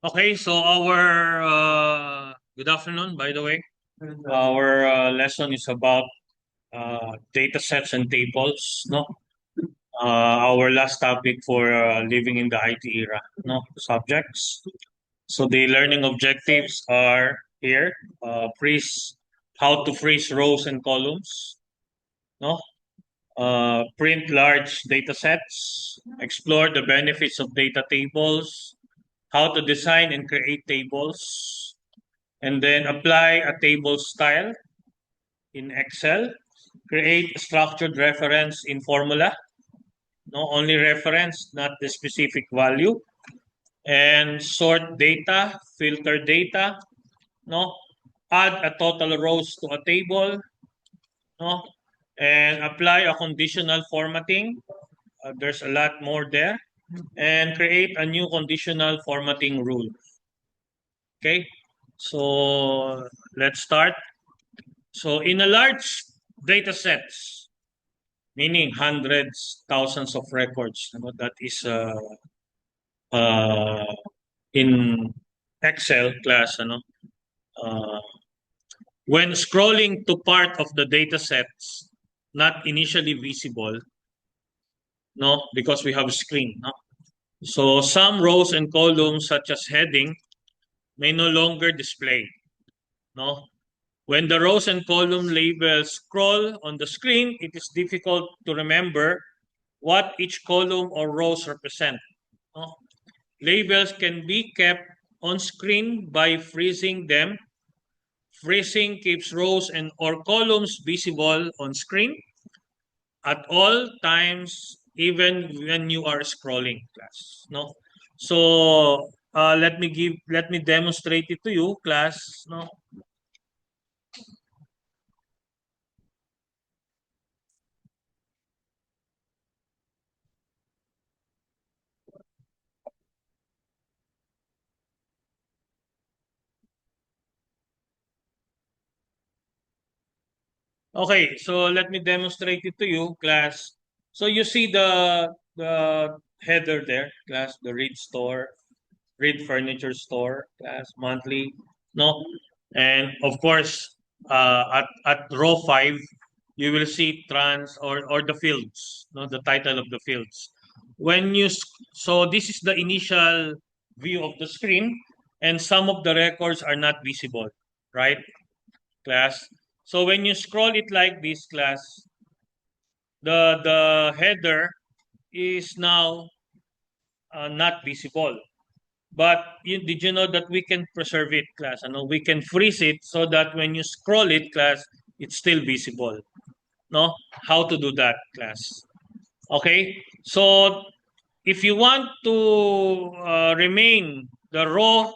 Okay, so our good afternoon, by the way. Our lesson is about data sets and tables, no? Our last topic for living in the IT era, no? Subjects. So the learning objectives are here. Freeze, how to freeze rows and columns, no? Print large data sets, explore the benefits of data tables, how to design and create tables, and then apply a table style in Excel, create a structured reference in formula, no only reference, not the specific value, and sort data, filter data, no, add a total rows to a table, no, and apply a conditional formatting. There's a lot more there, and create a new conditional formatting rule. Okay, so let's start. So in a large data sets, meaning hundreds, thousands of records, that is uh, in Excel class, uh, when scrolling to part of the data sets not initially visible, no, because we have a screen, no. So some rows and columns, such as heading, may no longer display, no. When the rows and column labels scroll on the screen, it is difficult to remember what each column or rows represent. No? Labels can be kept on screen by freezing them. Freezing keeps rows and or columns visible on screen at all times, even when you are scrolling, class. No, so let me demonstrate it to you, class. No, okay. So let me demonstrate it to you, class. So you see the header there, class. The read store, read furniture store, class monthly. No, and of course, at row 5, you will see trans or the fields, no, the title of the fields. When you so this is the initial view of the screen, and some of the records are not visible, right, class? So when you scroll it like this, class, the header is now not visible. But did you know that we can preserve it, class? Ano, we can freeze it so that when you scroll it, class, it's still visible. No? How to do that, class? Okay? So if you want to remain the row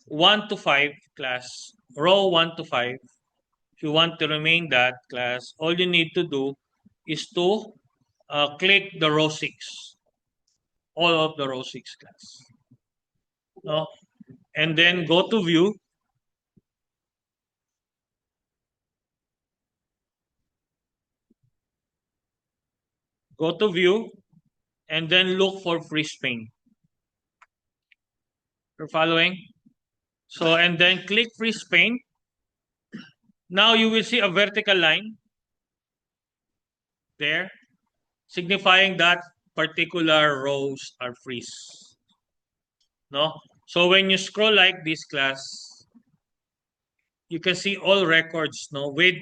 1 to 5, class, row 1 to 5, if you want to remain that, class, all you need to do is to click the row 6, all of the row 6, class. No? And then go to view. Go to view and then look for freeze pane. You're following? So, and then click freeze pane. Now you will see a vertical line there, signifying that particular rows are freeze. No? So when you scroll like this, class, you can see all records, no, with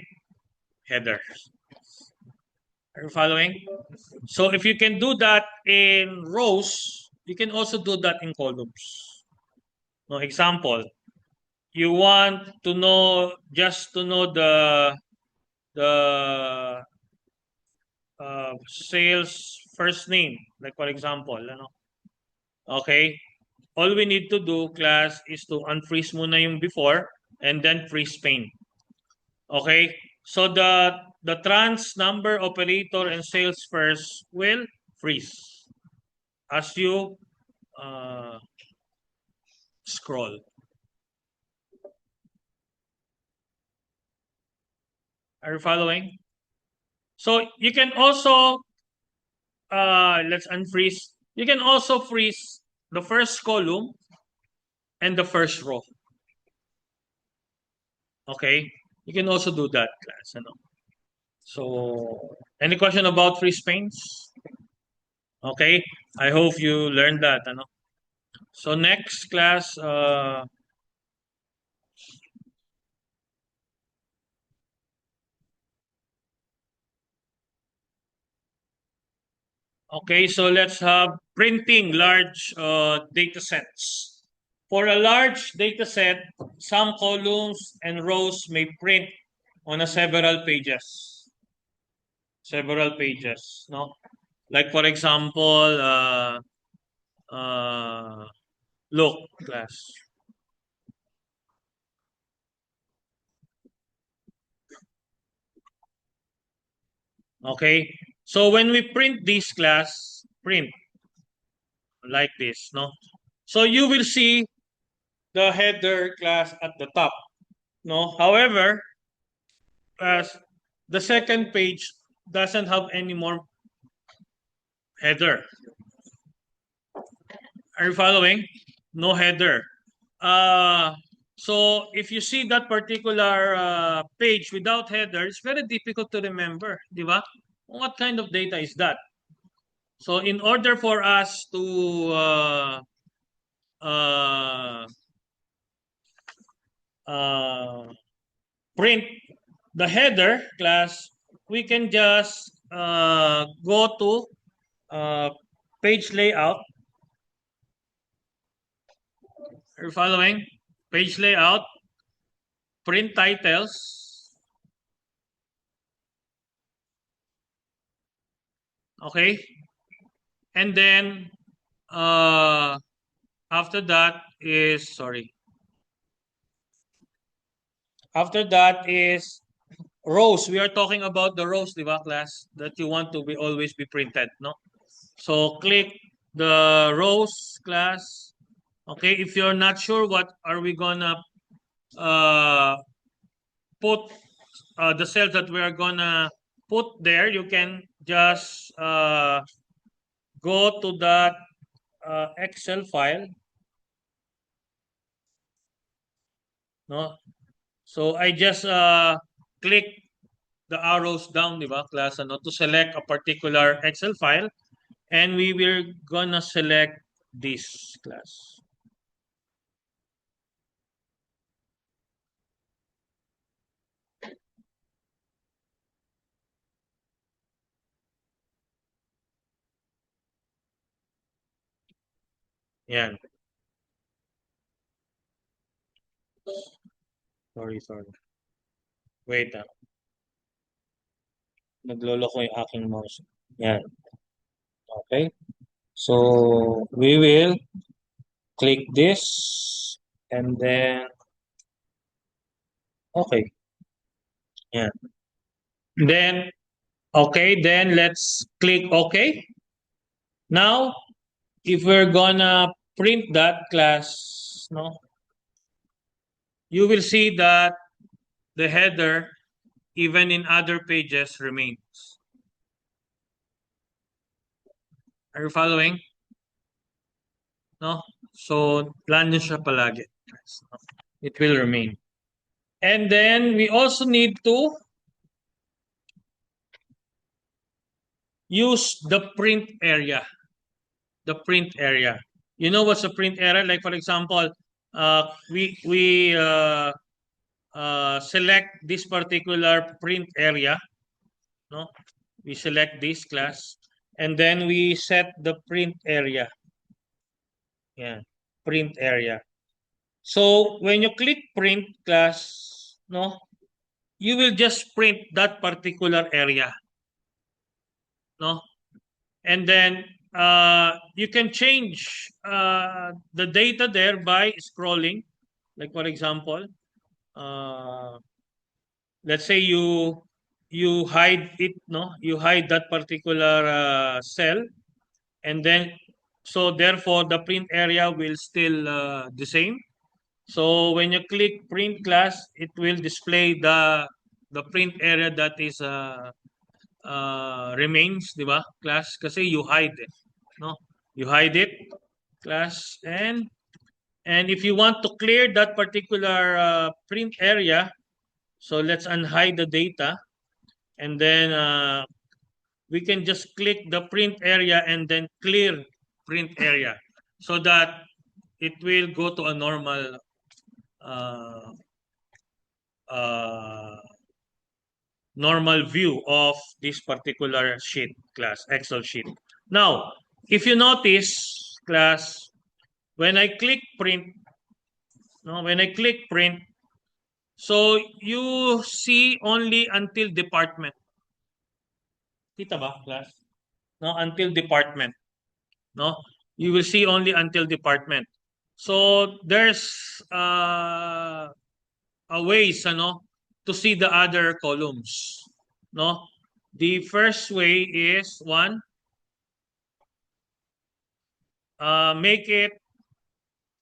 headers. Are you following? So if you can do that in rows, you can also do that in columns. No, example, you want to know, just to know the sales first name, like for example, okay, all we need to do, class, is to unfreeze muna yung before and then freeze pane. Okay, so the trans number operator and sales first will freeze as you uh, scroll. Are you following? So you can also let's unfreeze. You can also freeze the first column and the first row. Okay? You can also do that, class. Ano? So, any question about free space? Okay? I hope you learned that. Ano? So, next class, okay, so let's have printing large data sets. For a large data set, some columns and rows may print on a several pages. Several pages, no? Like for example, look, class. Okay, so when we print this class, print like this, no? So you will see the header class at the top, no? However, as the second page doesn't have any more header. Are you following? No header. Uh, so if you see that particular page without header, it's very difficult to remember, di ba? What kind of data is that? So in order for us to uh, uh, print the header class, we can just go to page layout. Are you following? Page layout, print titles. Okay. And then after that is, sorry. After that is rows. We are talking about the rows, di ba, class? That you want to be always be printed, no? So click the rows class. Okay, if you're not sure what are we gonna uh, put the cells that we are gonna put there, you can just go to that Excel file, no? So I just click the arrows down, di ba, class, ano, to select a particular Excel file, and we will gonna select this class. Yan. Sorry. Wait, nagloloko yung aking mouse. Yan. Okay. So, we will click this and then, okay. Yan. Then, okay, then let's click OK. Now, if we're gonna print that class, no, you will see that the header, even in other pages, remains. Are you following? No? So, nandun siya palagi. It will remain. And then, we also need to use the print area. The print area. You know what's a print area? Like, for example, we select this particular print area. No? We select this class. And then we set the print area. Yeah, print area. So when you click print class, no, you will just print that particular area, no, and then you can change the data there by scrolling. Like for example, uh, let's say you hide it, no, you hide that particular cell, and then so therefore the print area will still the same. So when you click print class, it will display the print area that is remains, di ba? Class kasi you hide it, no? You hide it, class, And if you want to clear that particular print area, so let's unhide the data, and then we can just click the print area and then clear print area so that it will go to a normal uh, uh, normal view of this particular sheet class, Excel sheet. Now, if you notice, class, when I click print, no, when I click print, so you see only until department. Kita ba, class? No, until department. No, you will see only until department. So there's a ways, ano, to see the other columns. No, the first way is one, make it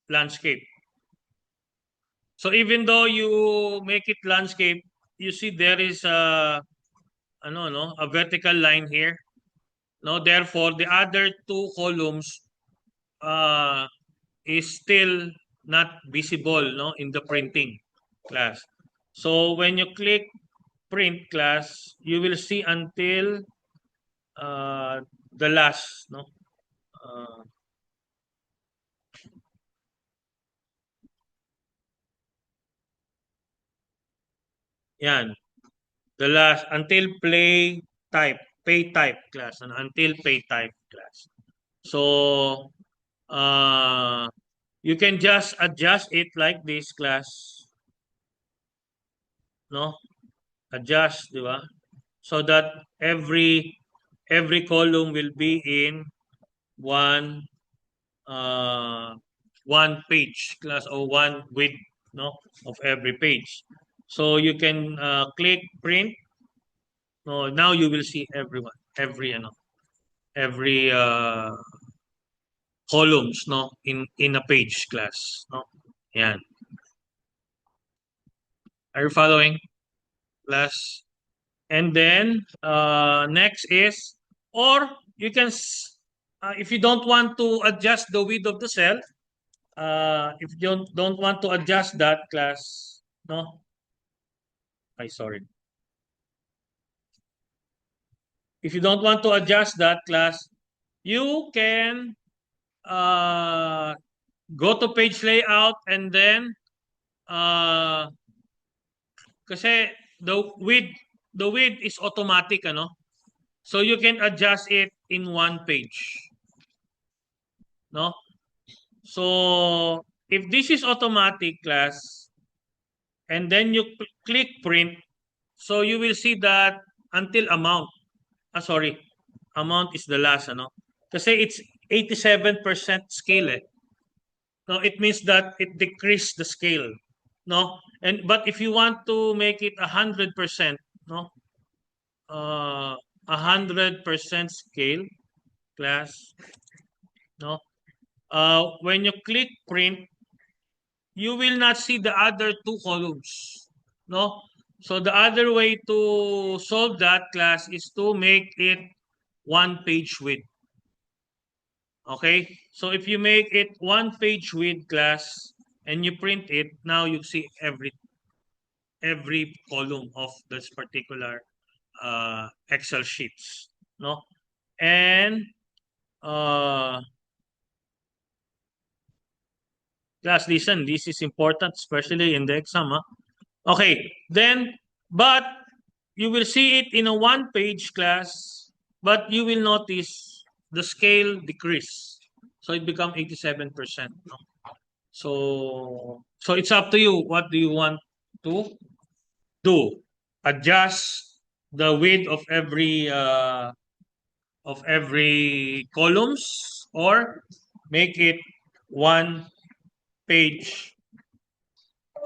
landscape. So even though you make it landscape, you see there is a vertical line here. No, therefore the other two columns uh, is still not visible, no, in the printing class. So when you click print class, you will see until the last, no. Uh, Yan, the last until pay type class, and until pay type class. So you can just adjust it like this class, no? Adjust, di ba? So that every column will be in one uh one page class, or one width, no, of every page. So you can click print. No, now you will see every columns, no, in a page class, no. Yan. Are you following, class? And then next is, or you can if you don't want to adjust the width of the cell, if you don't want to adjust that class, no, I sorry, if you don't want to adjust that class, you can uh, go to page layout, and then uh, kasi the width is automatic, ano, so you can adjust it in one page, no. So if this is automatic class, and then you click print, so you will see that until amount. Sorry, amount is the last, ano? Kasi it's 87% scale, eh. No, it means that it decreased the scale, no? And but if you want to make it 100%, no? 100% scale class, no? When you click print, you will not see the other two columns, no. So the other way to solve that class is to make it one page width. Okay, so if you make it one page width class and you print it, now you see every column of this particular Excel sheets, no. And class, listen, this is important, especially in the exam. Okay, then, but you will see it in a one page class, but you will notice the scale decrease. So it become 87%. No? So it's up to you. What do you want to do? Adjust the width of every columns, or make it one page.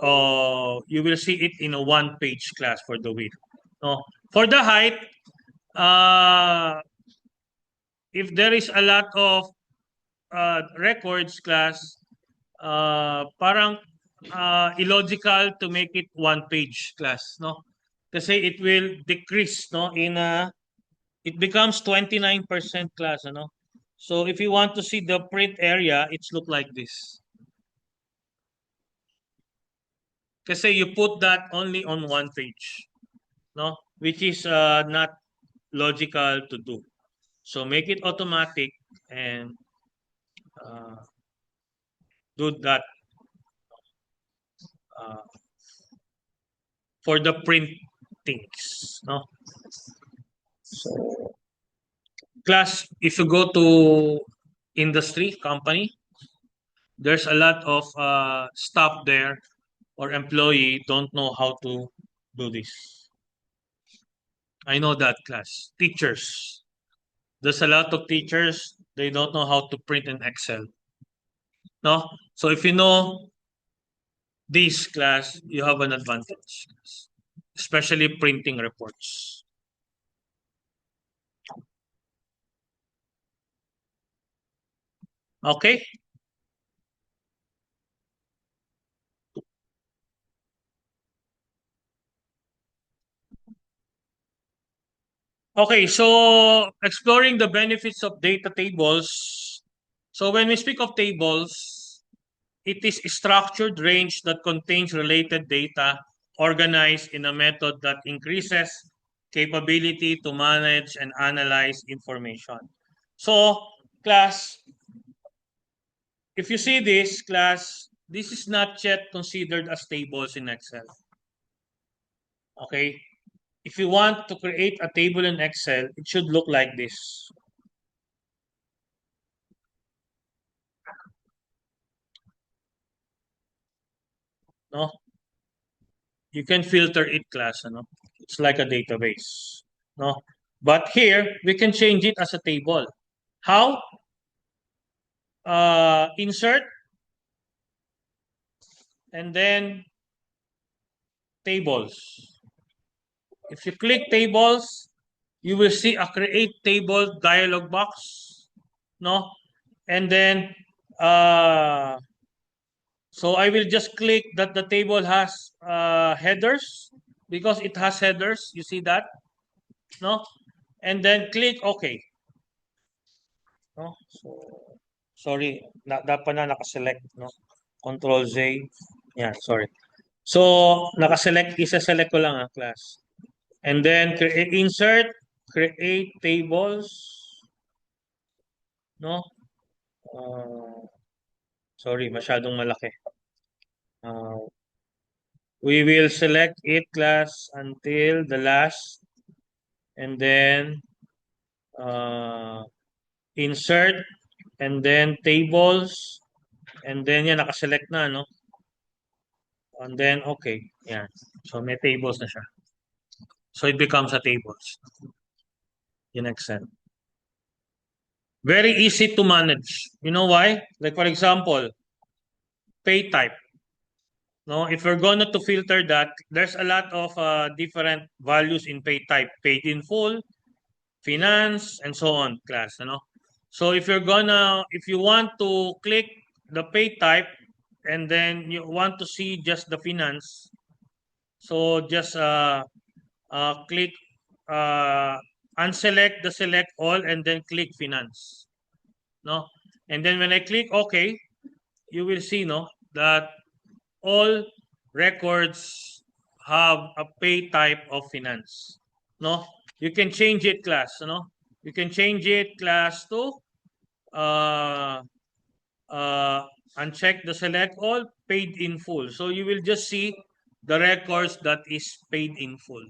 You will see it in a one page class for the width. No, for the height, uh, if there is a lot of records class, parang illogical to make it one page class, no? Kasi it will decrease, no, it becomes 29% class, ano? So if you want to see the print area, it's look like this. Kasi you put that only on one page, no? Which is not logical to do. So make it automatic and uh, do that uh, for the printings, no? So class, if you go to industry company, there's a lot of staff there or employee don't know how to do this. I know that class. Teachers. There's a lot of teachers, they don't know how to print in Excel. No? So if you know this class, you have an advantage. Especially printing reports. Okay? Okay, so exploring the benefits of data tables. So when we speak of tables, it is a structured range that contains related data organized in a method that increases capability to manage and analyze information. So, class, if you see this, class, this is not yet considered as tables in Excel. Okay? If you want to create a table in Excel, it should look like this. No? You can filter it, class. No? It's like a database. No? But here, we can change it as a table. How? Insert and then tables. If you click tables, you will see a create table dialog box. No? And then, so I will just click that the table has headers because it has headers. You see that? No? And then click OK. No? So, sorry, dapat na nakaselect. No? Control Z. Yeah, sorry. So, nakaselect, isa-select ko lang class. And then, create, insert, create tables. No? Sorry, masyadong malaki. We will select it class until the last. And then, insert, and then tables. And then, yan, nakaselect na, no? And then, okay. Yeah. So, may tables na siya. So, it becomes a tables in Excel. Very easy to manage. You know why? Like, for example, pay type. No, if we're going to filter that, there's a lot of different values in pay type. Paid in full, finance, and so on, class. You know? So if you want to click the pay type and then you want to see just the finance, so just click, unselect the select all and then click finance. No? And then when I click OK, you will see that all records have a pay type of finance. No? You can change it class. You can change it class to uh, uncheck the select all paid in full. So you will just see the records that is paid in full.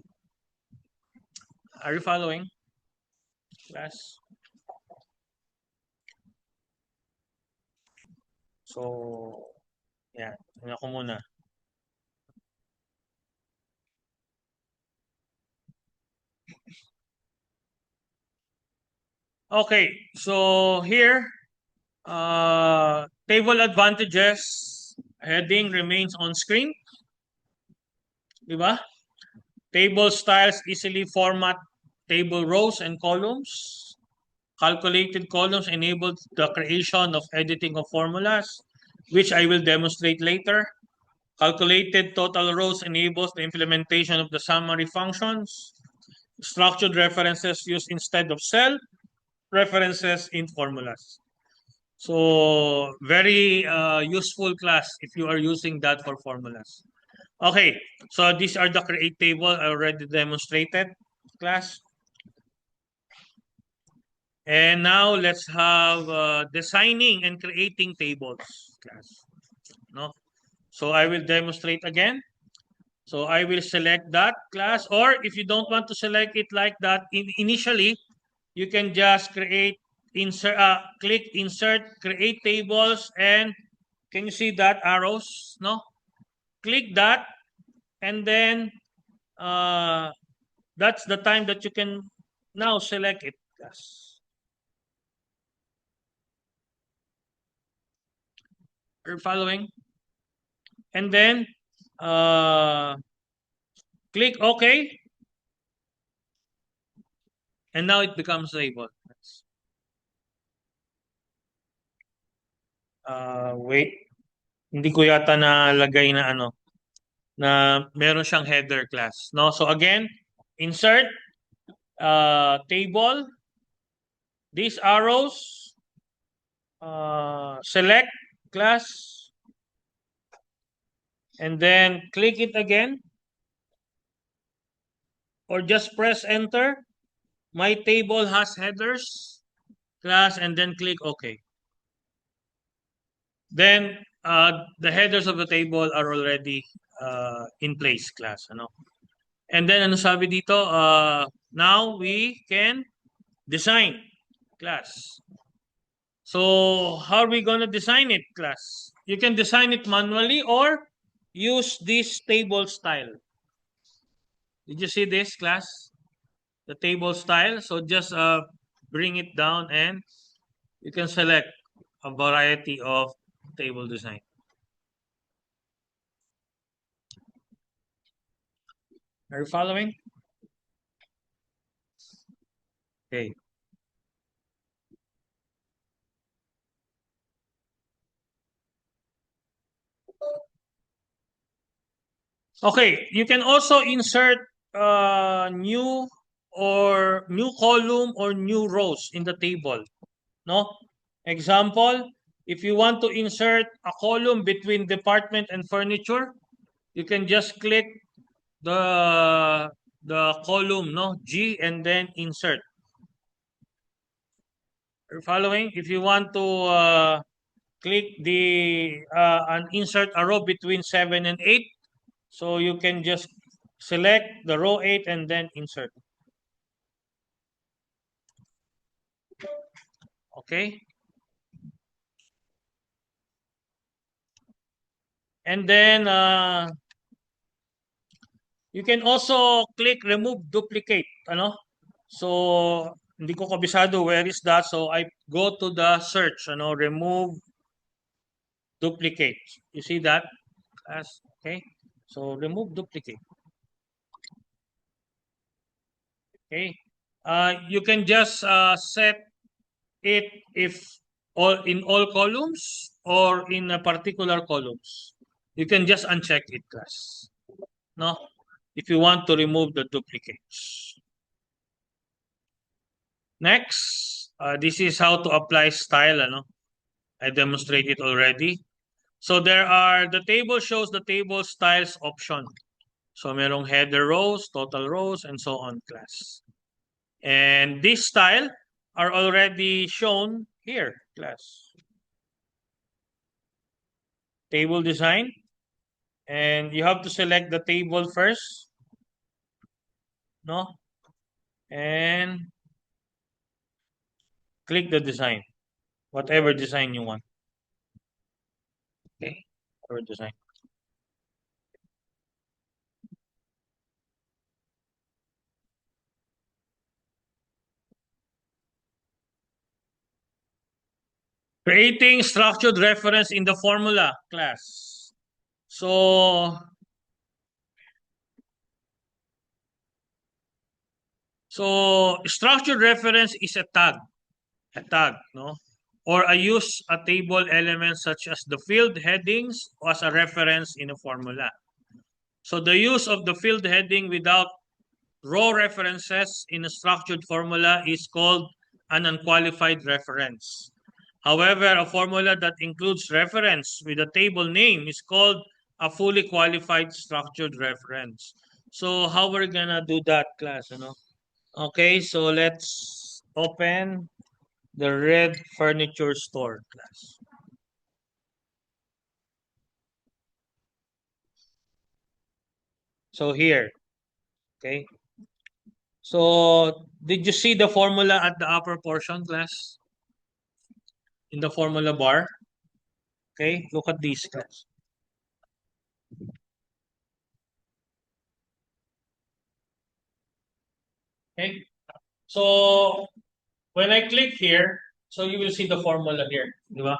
Are you following class? So, yeah. Tingnan ko muna. Okay. So, here, table advantages heading remains on screen. Diba? Table styles easily format table rows and columns. Calculated columns enable the creation of editing of formulas, which I will demonstrate later. Calculated total rows enables the implementation of the summary functions. Structured references used instead of cell references in formulas. So very useful class if you are using that for formulas. Okay, so these are the create table I already demonstrated, class. And now let's have designing and creating tables, class. No? So I will demonstrate again. So I will select that class, or if you don't want to select it like that initially, you can just click insert, create tables, and can you see that arrows? No? Click that, and then uh, that's the time that you can now select it. Yes. Are you following? And then uh, click OK, and now it becomes label. Wait, hindi ko yata nalagay na ano, na meron siyang header class. No? So again, insert table, these arrows, select class, and then click it again, or just press enter. My table has headers class, and then click OK. Then the headers of the table are already in place class. Ano? And then ano sabi dito? Now we can design class. So how are we going to design it, class? You can design it manually or use this table style. Did you see this, class? The table style. So just bring it down and you can select a variety of table design. Are you following? Okay. Okay, you can also insert new column or new rows in the table. No? Example, if you want to insert a column between department and furniture, you can just click the column, no, G, and then insert. You're following? If you want to click the and insert a row between 7 and 8, so you can just select the row 8 and then insert. Okay? And then you can also click remove duplicate, ano? So hindi ko kabisado where is that, so I go to the search, ano, remove duplicate. You see that? Okay. So remove duplicate. Okay. You can just set it if in all columns or in a particular columns. You can just uncheck it, class. No? If you want to remove the duplicates. Next, this is how to apply style. Ano? I demonstrated already. So the table shows the table styles option. So merong header rows, total rows, and so on, class. And this style are already shown here, class. Table design. And you have to select the table first. No? And click the design. Whatever design you want. Okay. Whatever design. Creating structured reference in the formula, class. So structured reference is a tag, no? Or I use a table element such as the field headings as a reference in a formula. So the use of the field heading without row references in a structured formula is called an unqualified reference. However, a formula that includes reference with a table name is called a fully qualified structured reference. So how we're gonna do that, class? Okay, so let's open the Red Furniture Store, class. So here, okay. So did you see the formula at the upper portion, class? In the formula bar? Okay, look at these, class. Okay, so when I click here, so you will see the formula here, di ba?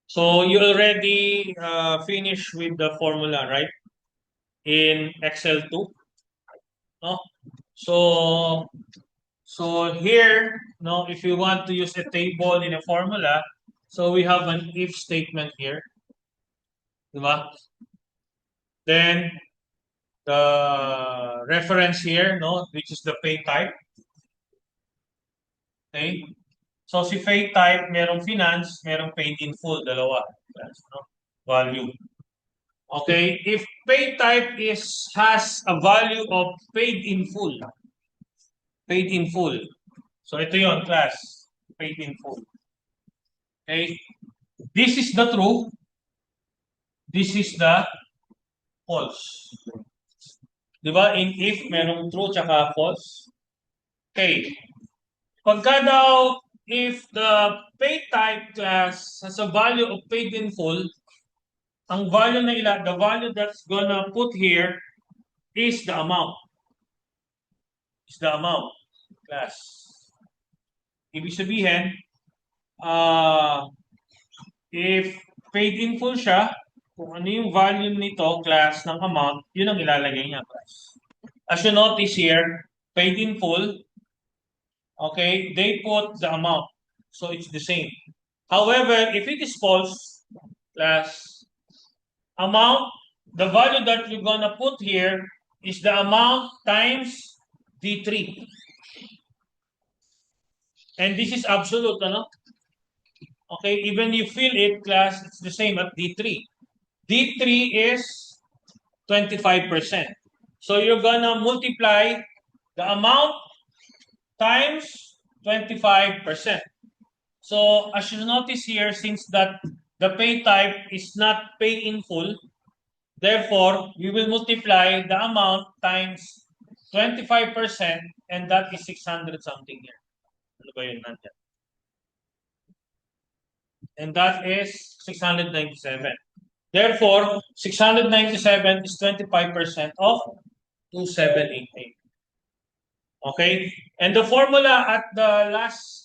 So you already finished with the formula, right? In Excel 2, no? So here, no, if you want to use a table in a formula, so we have an if statement here, di ba? Then the reference here, no, which is the pay type. Okay? So si pay type, merong finance, merong paid in full, dalawa. No? Value. Okay, if pay type has a value of paid in full. Paid in full. So ito yon, class. Paid in full. Okay? This is the true. This is the false. Di ba? In if, merong true tsaka false. Okay. Pagka daw, if the pay type class has a value of paid in full, ang value na the value that's gonna put here is the amount. Is the amount, class. Ibig sabihin, if paid in full siya, kung ano yung value nito, class, ng amount, yun ang ilalagay niya, class. As you notice here, paid in full, okay, they put the amount. So it's the same. However, if it is false, class, amount, the value that you're gonna put here is the amount times D3. And this is absolute, ano? Okay, even you fill it, class, it's the same at D3. D3 is 25%. So you're gonna multiply the amount times 25%. So as you notice here, since that the pay type is not pay in full, therefore, we will multiply the amount times 25%, and that is 600 something here. Ano ba yun nandiyan? And that is 697. Therefore, 697 is 25% of 2788. Okay? And the formula at the last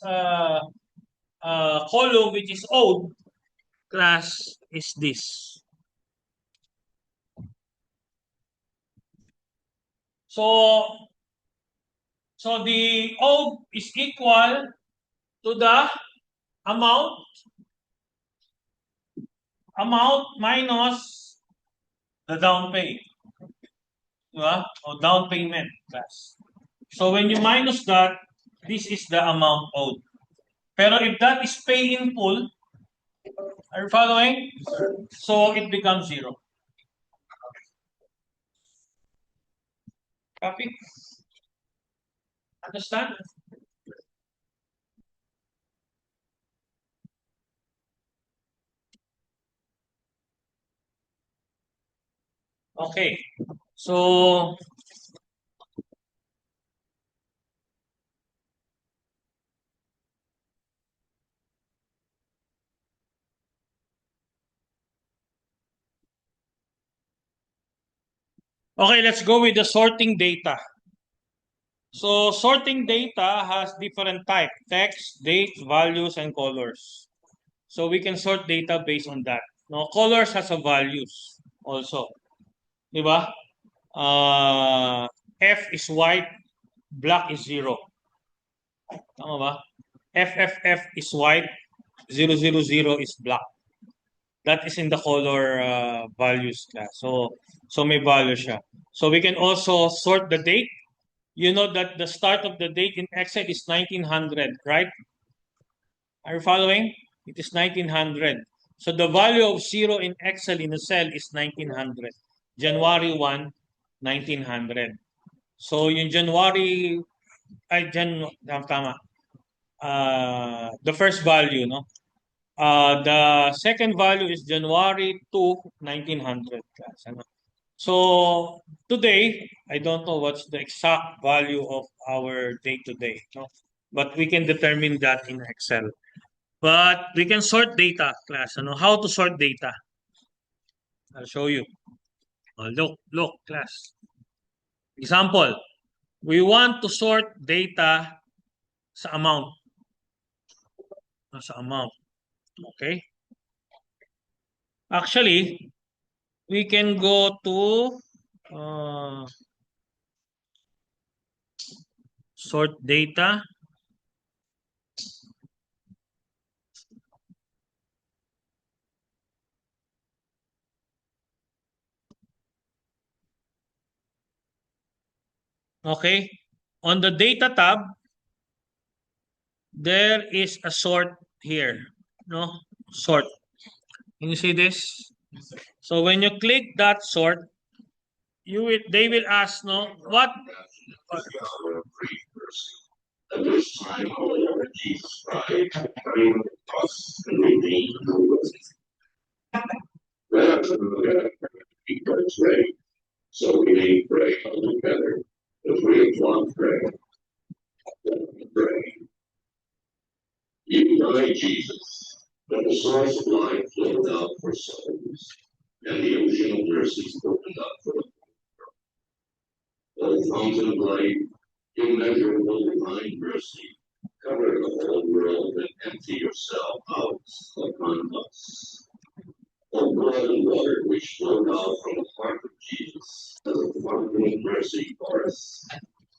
column, which is owed, class, is this. So the owed is equal to the amount minus the down pay. Diba? O down payment, class. So when you minus that, this is the amount owed. Pero if that is pay in full, are you following? So it becomes 0. Copy? Understand? Okay. So okay, let's go with the sorting data. So sorting data has different type: text, dates, values, and colors. So we can sort data based on that. Now, colors has a values also. Diba? F is white, black is 0. Tama ba? FFF is white, 000 is black. That is in the color values class. So may value siya. So we can also sort the date. You know that the start of the date in Excel is 1900, right? Are you following? It is 1900. So the value of 0 in Excel in a cell is 1900. January 1, 1900. So yung January, tama. The first value, no? The second value is January 2, 1900. Class, ano? So today, I don't know what's the exact value of our day today, no? But we can determine that in Excel. But we can sort data, class. Ano? How to sort data? I'll show you. Look, class. Example, we want to sort data sa amount. Sa amount. Okay? Actually, we can go to sort data. Okay? On the data tab, there is a sort here. No? Sort. Can you see this? So when you click that sort, they will ask, no, what? At this time, however, Jesus Christ, bring us and redeem the world. Let us pray. So we may pray together as we have one prayer. Pray. You died, Jesus, when the source of life flowed out for souls, and the ocean of mercies opened up for the O fountain of life, immeasurable divine mercy, cover the whole world and empty yourself out upon us. O blood and water which flowed out from the heart of Jesus, as a fountain of mercy for us,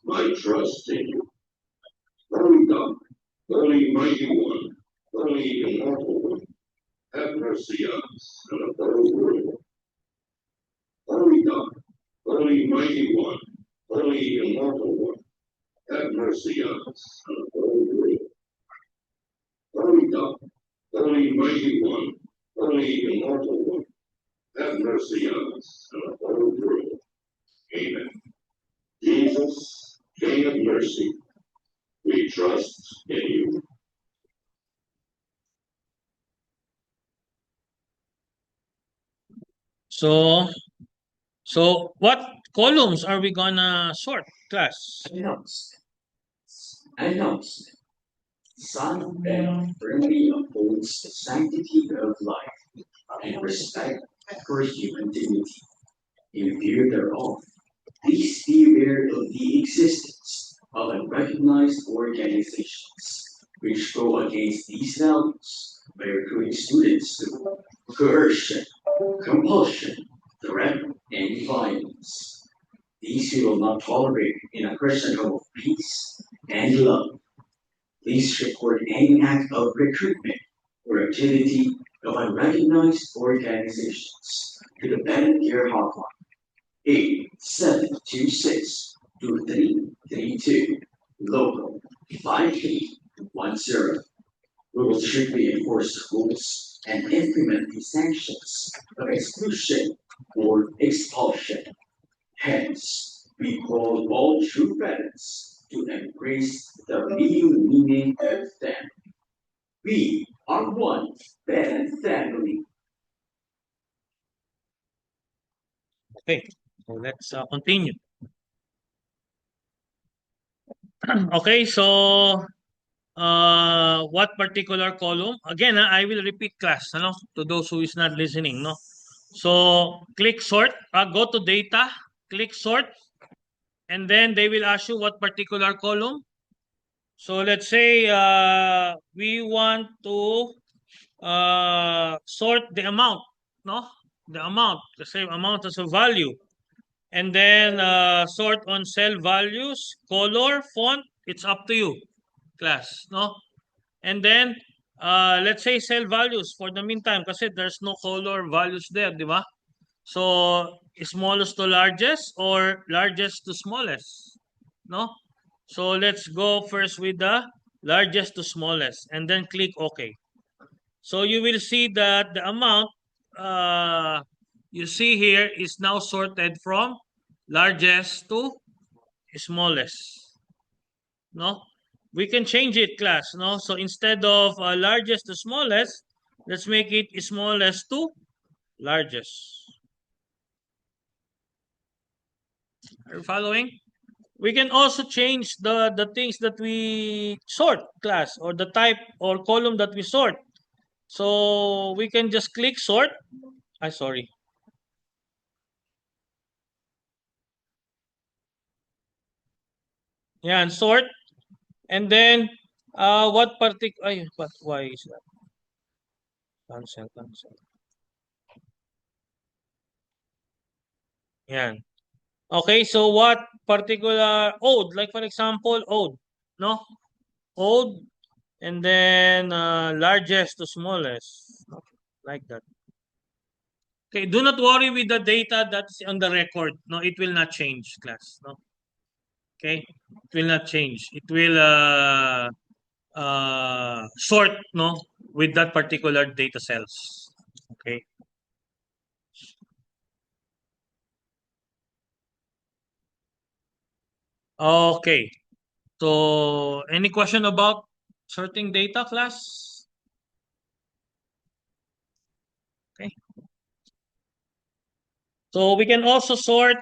my trust in you. Holy God, Holy Mighty One, Holy Immortal One, have mercy on us and the whole world. Holy God, Holy Mighty One, Holy Immortal One, have mercy on us and the whole world. Holy God, Holy Mighty One, Holy Immortal One, have mercy on us and the whole world. Amen. Jesus, King of mercy, we trust in you. So what columns are we gonna sort, class? Announced. Son of God firmly upholds the sanctity of life and respect for human dignity. In view thereof, please be aware of the existence of unrecognized organizations which go against these values by recruiting students to coercion, compulsion, threat, and violence. These we will not tolerate in a Christian home of peace and love. Please report any act of recruitment or activity of unrecognized organizations to the Bennett Care Hotline 8726-2332, local 5310. We will strictly enforce the rules and implement the sanctions of exclusion or expulsion. Hence, we call all true parents to embrace the real meaning of them. We are one parent family. Okay, so let's continue. Okay, so what particular column? Again, I will repeat, class, ano, to those who is not listening, no? So click sort, go to data, click sort, and then they will ask you what particular column. So let's say we want to sort the amount, no? The amount, the same amount as a value. And then sort on cell values, color, font, it's up to you, class, no? And then let's say cell values for the meantime kasi there's no color values there, di ba? So smallest to largest or largest to smallest, no? So let's go first with the largest to smallest and then click OK. So you will see that the amount you see here is now sorted from largest to smallest. No, we can change it, class. No, so instead of largest to smallest, let's make it smallest to largest. Are you following? We can also change the things that we sort, class, or the type or column that we sort. So we can just click sort. Sorry. Yeah, and sort. And then what particular, but why is that? Cancel, cancel. Yan. Okay, so what particular ode, like for example, ode, no? Ode, and then largest to smallest, okay, like that. Okay, do not worry with the data that's on the record. No, it will not change, class. No, okay, it will not change. It will sort, no, with that particular data cells. Okay. Okay. So, any question about sorting data, class? Okay. So we can also sort.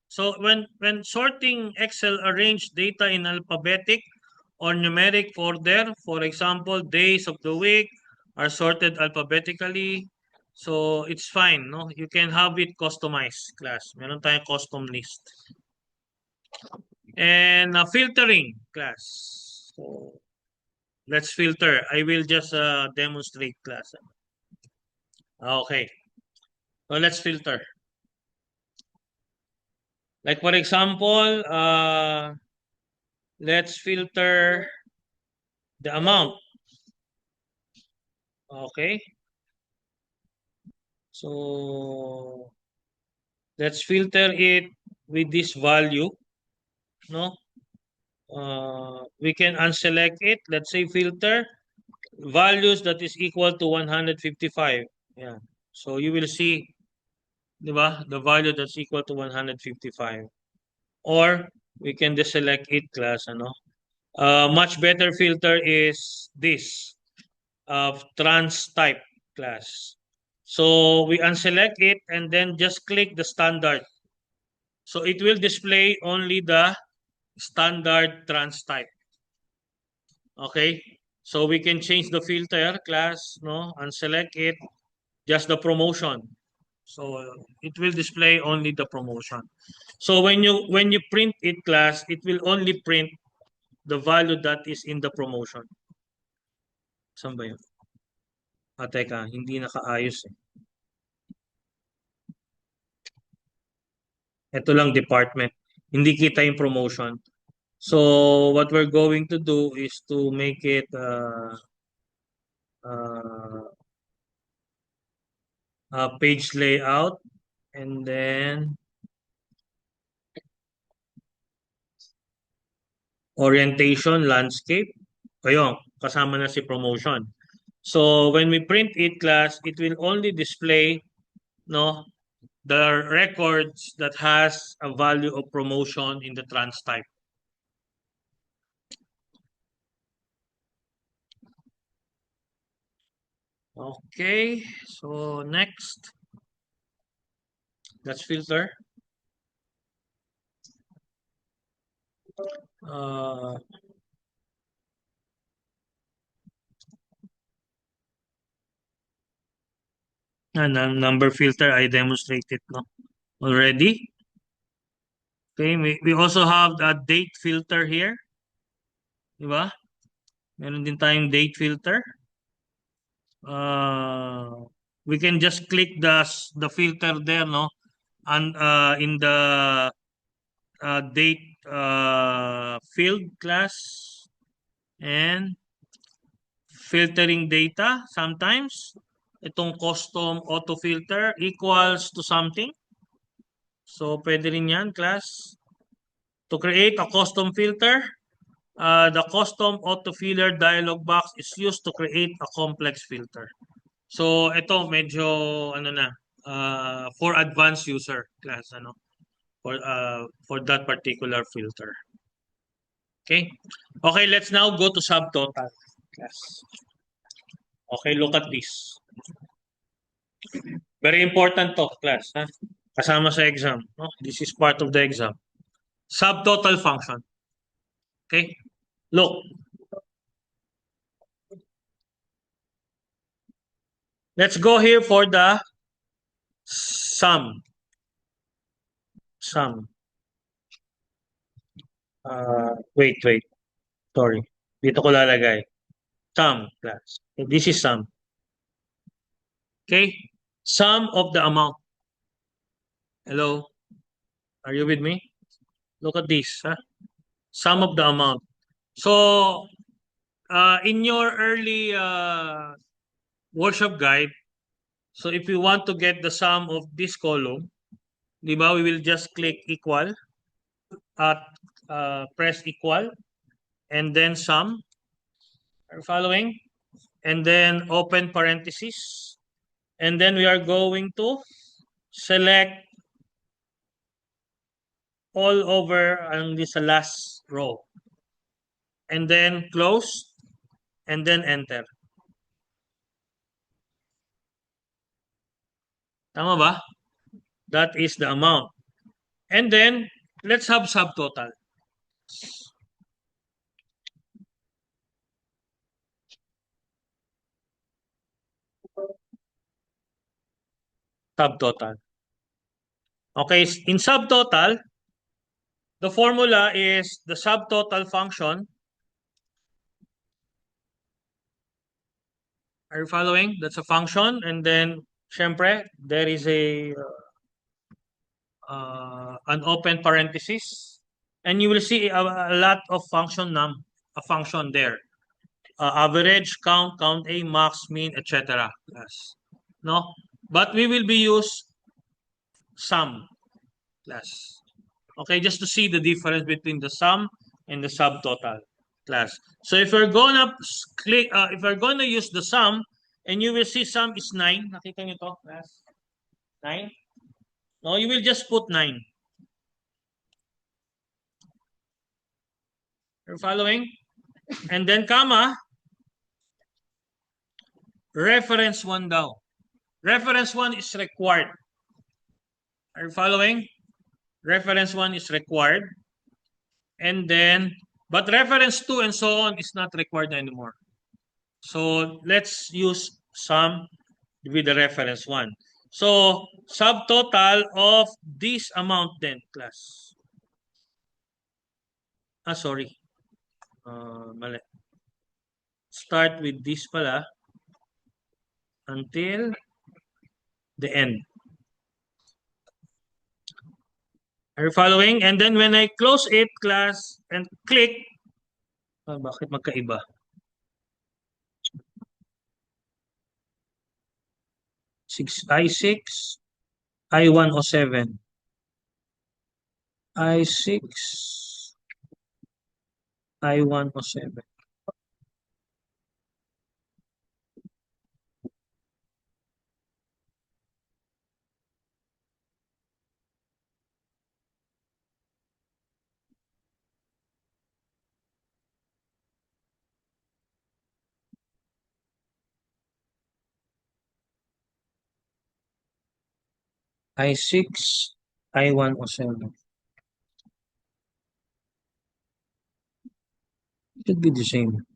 So when sorting Excel, arrange data in alphabetic or numeric order. For example, days of the week are sorted alphabetically. So it's fine, no? You can have it customized, class. Meron tayong custom list. And filtering, class. So let's filter. I will just demonstrate, class. Okay. So let's filter. Like for example, let's filter the amount. Okay. So let's filter it with this value. No. We can unselect it. Let's say filter values that is equal to 155. Yeah. So you will see, di ba, the value that's equal to 155. Or we can deselect it, class. Ano? Much better filter is this of trans type, class. So we unselect it and then just click the standard. So it will display only the standard trans type. Okay? So we can change the filter, class, no, unselect it, just the promotion. So it will display only the promotion. So when you print it, class, it will only print the value that is in the promotion. Saan ba yun? Teka, hindi nakaayos eh. Ito lang department. Hindi kita yung promotion. So what we're going to do is to make it uh, page layout and then orientation, landscape. Ayun, kasama na si promotion. So when we print it, class, it will only display, no, the records that has a value of promotion in the trans type. Okay, so next, let's filter. Uh, number filter, I demonstrated no already. Okay, we also have a date filter here. Di ba? Meron din tayong date filter. We can just click the filter there, no? And in the date field class and filtering data sometimes itong custom auto filter equals to something. So pwede rin yan, class. To create a custom filter, the custom autofiller dialog box is used to create a complex filter. So ito medyo ano na for advanced user class for that particular filter. Okay? Okay, let's now go to subtotal class. Okay, look at this. Very important to class, ha? Kasama sa exam, no? This is part of the exam. Subtotal function. Okay? Look. Let's go here for the sum. Sum. Wait. Sorry. Dito ko lalagay. Sum class. This is sum. Okay? Sum of the amount. Hello? Are you with me? Look at this. Huh? Sum of the amount. So, in your early workshop guide, so if you want to get the sum of this column, di ba, we will just click equal at press equal and then sum. Are you following? And then open parenthesis. And then we are going to select all over on this last row. And then close and then enter. Tama ba? That is the amount. And then let's have subtotal. Subtotal. Okay, in subtotal, the formula is the subtotal function. Are you following? That's a function. And then, syempre, there is an open parenthesis. And you will see a lot of a function there. Average, count A, max, mean, etc. Yes. No? But we will be use sum class. Okay, just to see the difference between the sum and the subtotal class. So if we're gonna click, if we're gonna use the sum, and you will see sum is 9. Nakita niyo to, class? 9? No, you will just put 9. You're following? And then comma, reference 1 daw. Reference 1 is required. Are you following? Reference 1 is required. And then, but reference 2 and so on is not required anymore. So let's use sum with the reference 1. So subtotal of this amount then, class. Sorry. Mali. Start with this pala until the end. Are you following? And then when I close it, class, and click, bakit magkaiba? I6, I107. I6, I107. I6, I107. It should be the same.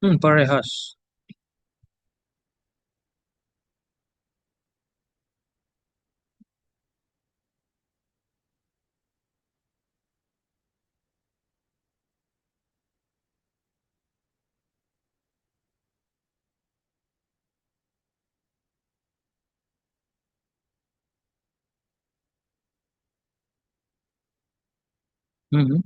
Parehas. Mhm.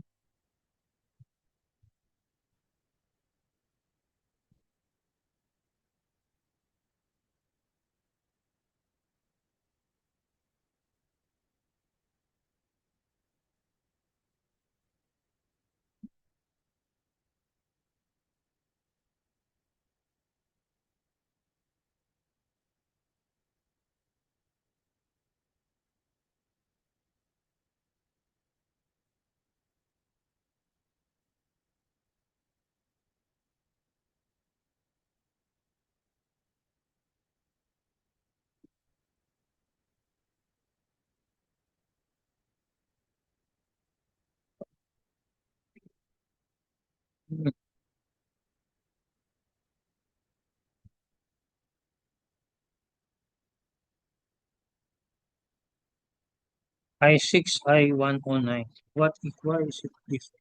I6, I109. What equal is it different?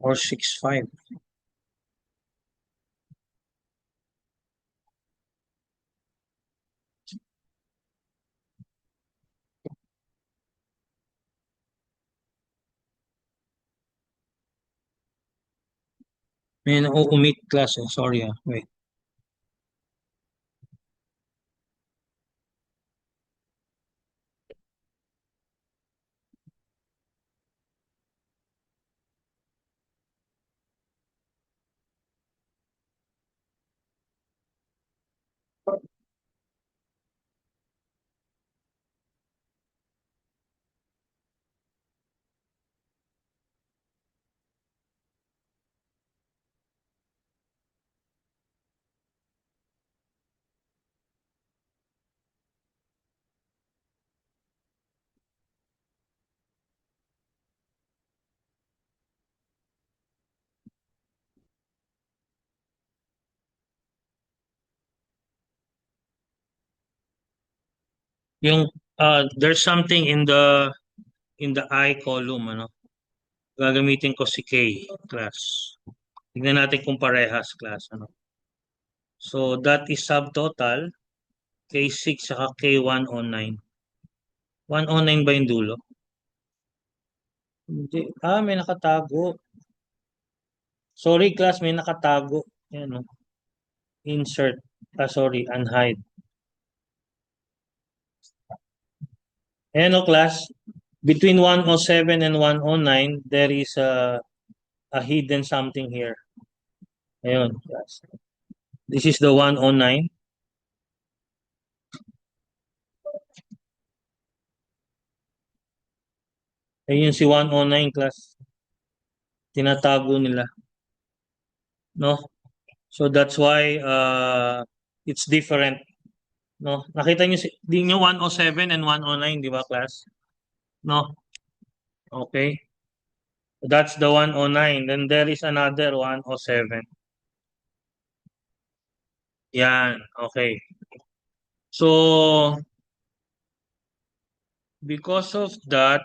Or 6.5? May na-omit class eh. Sorry ah. Wait. Yung there's something in the I column ano. Gagamitin ko si K class. Tignan natin kung parehas class ano. So that is subtotal K6 saka K109. 109 ba yung dulo? Hindi. May nakatago. Sorry class, may nakatago. Yan oh. Insert. Sorry, unhide. Ayan o class. Between 107 and 109, there is a hidden something here. Ayun, class. This is the 109. Ayun si 109 class. Tinatago nila. No? So that's why it's different. No? Nakita niyo di niyo 107 and 109, di ba class? No? Okay. That's the 109. Then there is another 107. Yan. Okay. So because of that,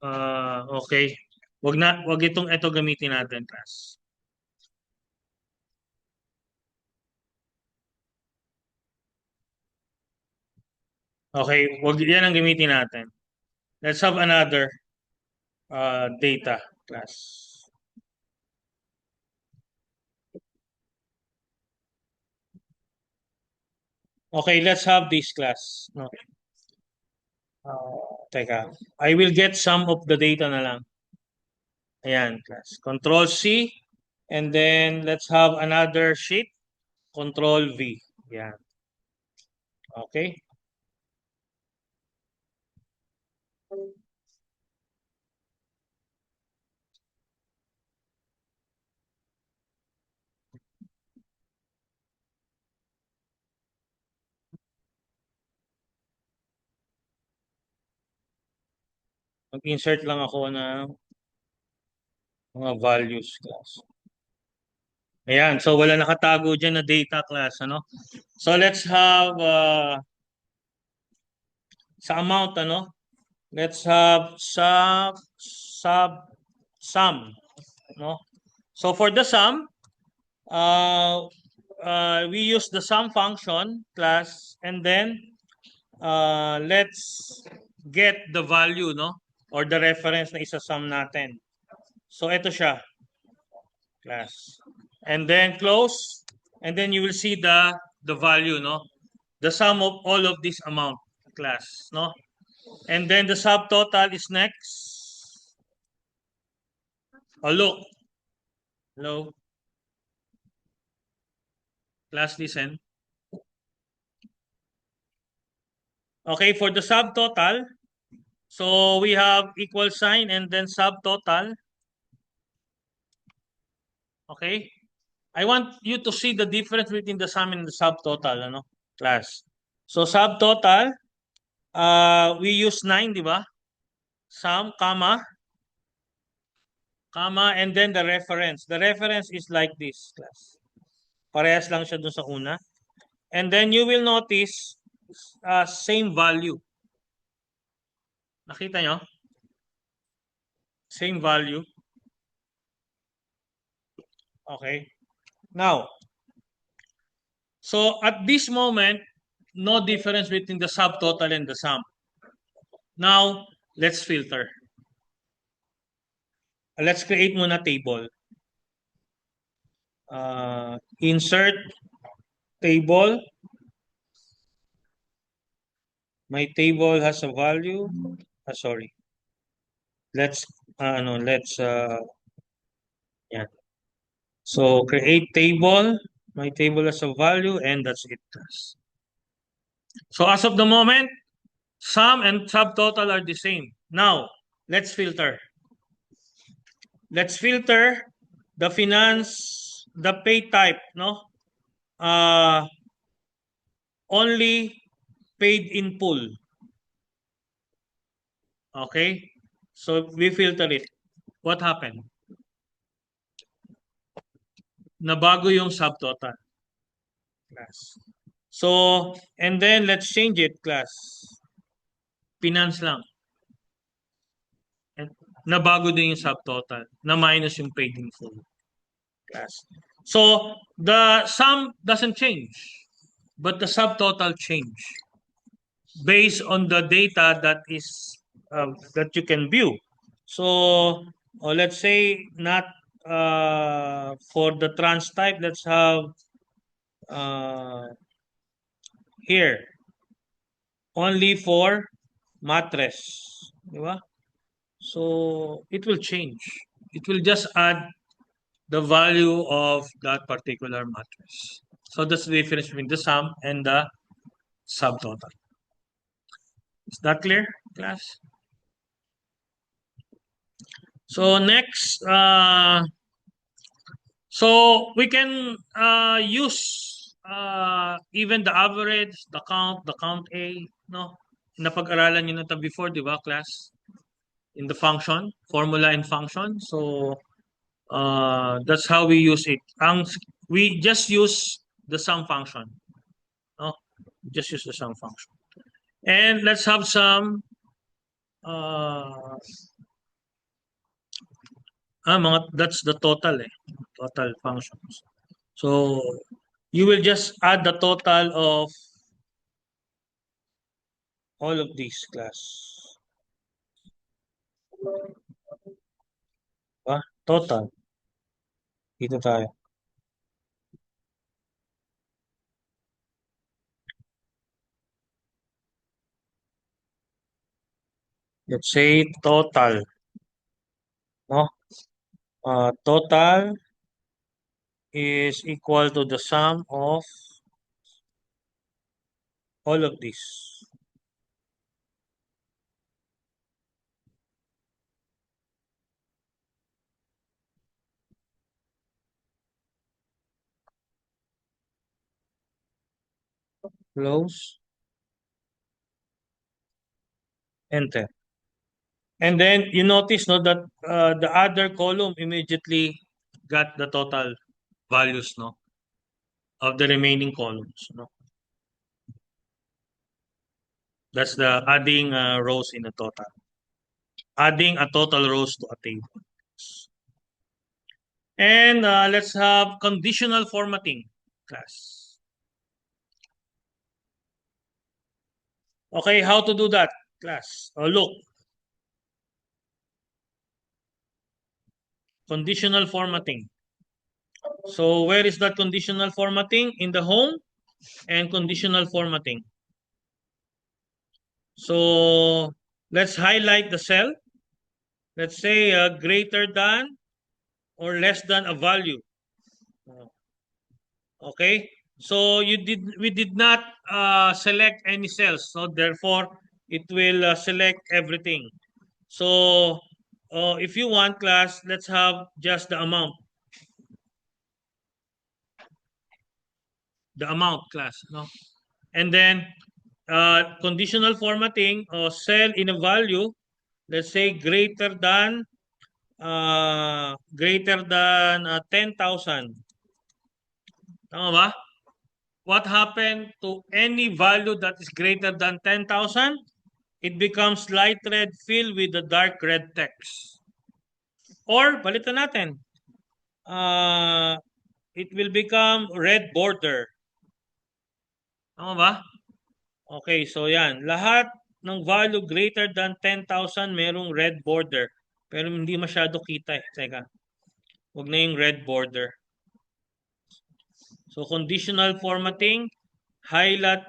okay. Wag ito gamitin natin, class. Okay, wag yan ang gamitin natin. Let's have another data class. Okay, let's have this class. Okay. Teka. I will get some of the data na lang. Ayan, class. Control C. And then let's have another sheet. Control V. Yan. Okay. Mag-insert lang ako ng mga values class. Ayan, so wala nakatago dyan na data class, ano? So let's have sa amount, ano? Let's have sum, no? So for the sum, we use the sum function class, and then let's get the value, no? Or the reference na isa-sum natin. So ito siya, class. And then close, and then you will see the value, no? The sum of all of this amount, class, no? And then the subtotal is next. Oh, look. Hello. Class, listen. Okay, for the subtotal, so we have equal sign and then subtotal. Okay? I want you to see the difference between the sum and the subtotal, ano, class. So subtotal, we use 9, di ba? Sum, comma, and then the reference. The reference is like this, class. Parehas lang siya dun sa una. And then you will notice same value. Nakita nyo? Same value. Okay. Now, so at this moment, no difference between the subtotal and the sum. Now, let's filter. Let's create muna table. Insert table. My table has a value. Sorry. Let's yeah. So create table. My table has a value, and that's it. So as of the moment, sum and subtotal are the same. Now, let's filter. Let's filter the finance, the pay type, no? Only paid in full. Okay? So we filter it. What happened? Nabago yung subtotal. Class. So, and then let's change it, class. Finance lang. And nabago din yung subtotal. Na minus yung paid in full. Class. So, the sum doesn't change, but the subtotal change based on the data that is that you can view. So, let's say not for the trans type, let's have here only for mattress, di ba? So it will change. It will just add the value of that particular mattress. So that's the difference between the sum and the subtotal. Is that clear, class? So next, so we can use even the average, the count A, no? Napag-aralan niyo na ito before, di ba, class? In the function, formula and function. So that's how we use it. We just use the sum function. No? Just use the sum function. And let's have some that's the total total functions. So you will just add the total of all of these, class. Total. Dito tayo. Let's say total. No? Total is equal to the sum of all of these. Close. Enter. And then you notice no that the other column immediately got the total values no of the remaining columns. No, that's the adding rows in a total. Adding a total rows to a table. And let's have conditional formatting, class. Okay, how to do that, class? Look, conditional formatting. So where is that conditional formatting? In the home and conditional formatting. So let's highlight the cell. Let's say greater than or less than a value. Okay, so we did not select any cells, so therefore it will select everything. So if you want, class, let's have just the amount. the amount class, no? And then conditional formatting or cell in a value, let's say greater than 10,000. Tama ba? What happened to any value that is greater than 10,000? It becomes light red filled with the dark red text. Or, balitan natin, uh, it will become red border. Tama ba? Okay, so yan. Lahat ng value greater than 10,000 merong red border. Pero hindi masyado kita eh. Teka, huwag na yung red border. So, conditional formatting, highlight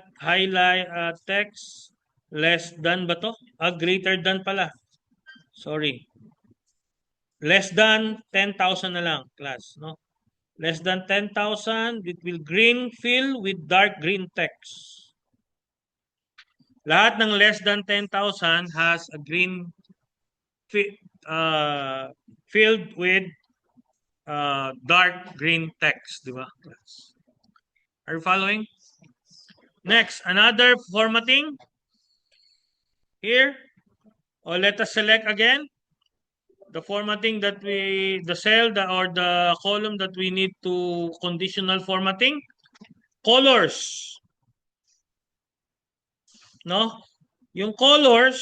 text, less than ba to? Greater than pala. Sorry. Less than 10,000 na lang, class, no? Less than 10,000, it will green fill with dark green text. Lahat ng less than 10,000 has a green filled with dark green text, di ba? Are you following? Next, another formatting. Here, let us select again the formatting that the cell or the column that we need to conditional formatting. Colors. No? Yung colors,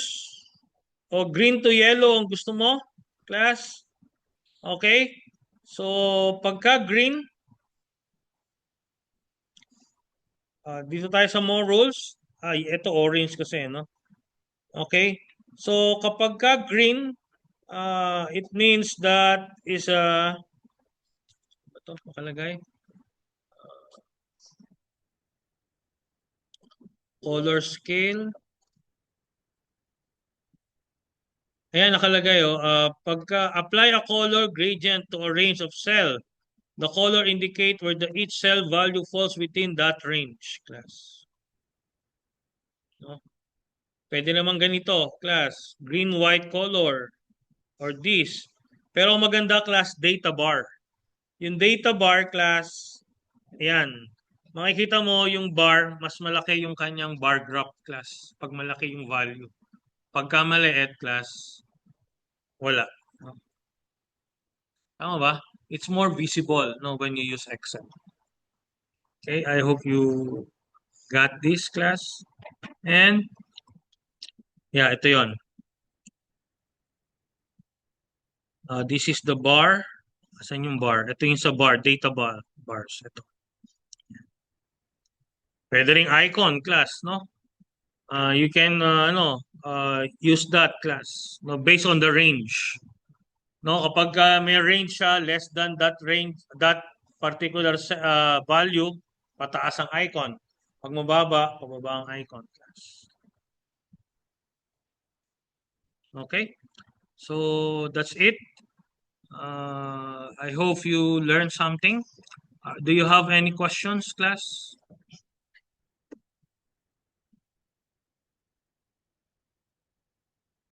o green to yellow ang gusto mo, class. Okay? So, pagka green, dito tayo sa more rules. Ito orange kasi, no? Okay? So, kapag ka green, it means that is a ito, makalagay. Color scale. Ayan, nakalagay, pagka apply a color gradient to a range of cell, the color indicate where each cell value falls within that range, class. No? Pwede naman ganito, class. Green-white color or this. Pero maganda, class, data bar. Yung data bar, class, ayan. Makikita mo yung bar, mas malaki yung kanyang bar graph, class. Pag malaki yung value. Pagka maliit, class, wala. No? Tama ba? It's more visible, no, when you use Excel. Okay, I hope you got this, class. And, yeah, ito yon. This is the bar. Asan yung bar? Ito yung sa bar, data bar. Bars, ito. Pwede ring icon, class, no? You can, use that, class, no, based on the range. No, kapag may range siya, less than that range, that particular value, pataas ang icon. Pag mababa, pababa ang icon, class. Okay? So, that's it. I hope you learned something. Do you have any questions, class?